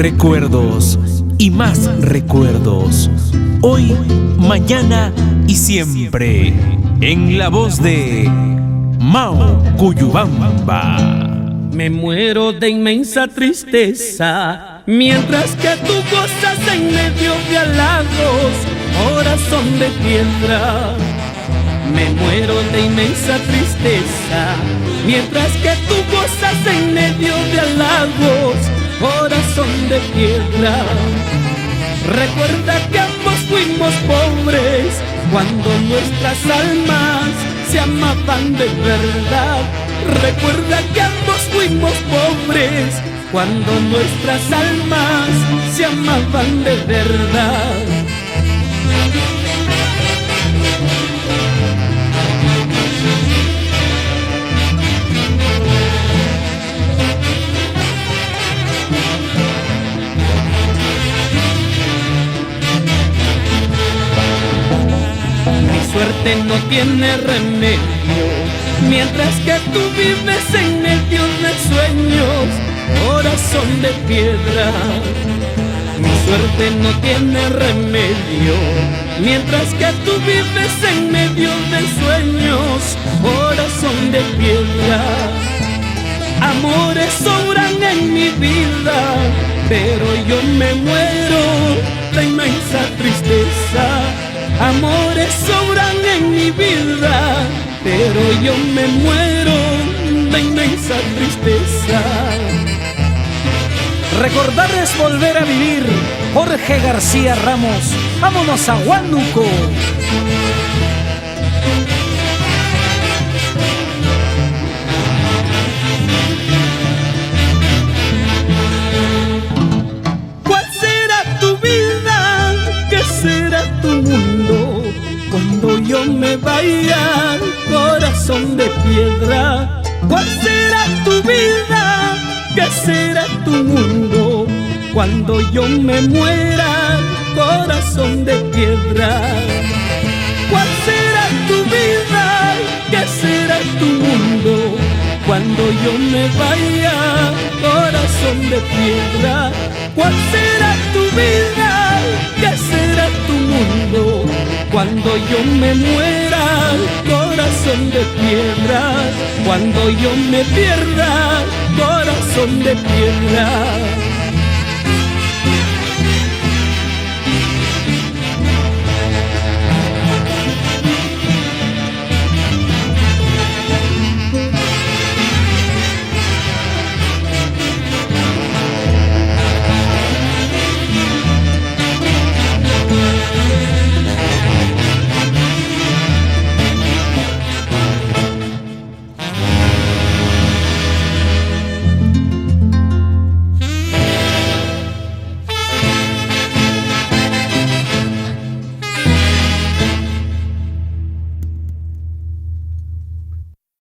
Recuerdos y más recuerdos. Hoy, mañana y siempre. En la voz de Mao Cuyubamba. Me muero de inmensa tristeza, mientras que tú gozas en medio de halagos, corazón de piedra. Me muero de inmensa tristeza, mientras que tú gozas en medio de halagos, corazón de piedra. Recuerda que ambos fuimos pobres cuando nuestras almas se amaban de verdad. Recuerda que ambos fuimos pobres cuando nuestras almas se amaban de verdad. Mi suerte no tiene remedio, mientras que tú vives en medio de sueños, corazón de piedra. Mi suerte no tiene remedio, mientras que tú vives en medio de sueños, corazón de piedra. Amores sobran en mi vida, pero yo me muero de inmensa tristeza. Amores sobran en mi vida, pero yo me muero de inmensa tristeza. Recordar es volver a vivir. Jorge García Ramos. Vámonos a Huánuco. ¿Cuál será tu vida? ¿Qué será tu mundo? Cuando yo me vaya, corazón de piedra. ¿Cuál será tu vida? ¿Qué será tu mundo? Cuando yo me muera, corazón de piedra. ¿Cuál será tu vida? ¿Qué será tu mundo? Cuando yo me vaya, corazón de piedra. ¿Cuál será tu vida? ¿Qué será tu mundo? Cuando yo me muera, corazón de piedra. Cuando yo me pierda, corazón de piedra.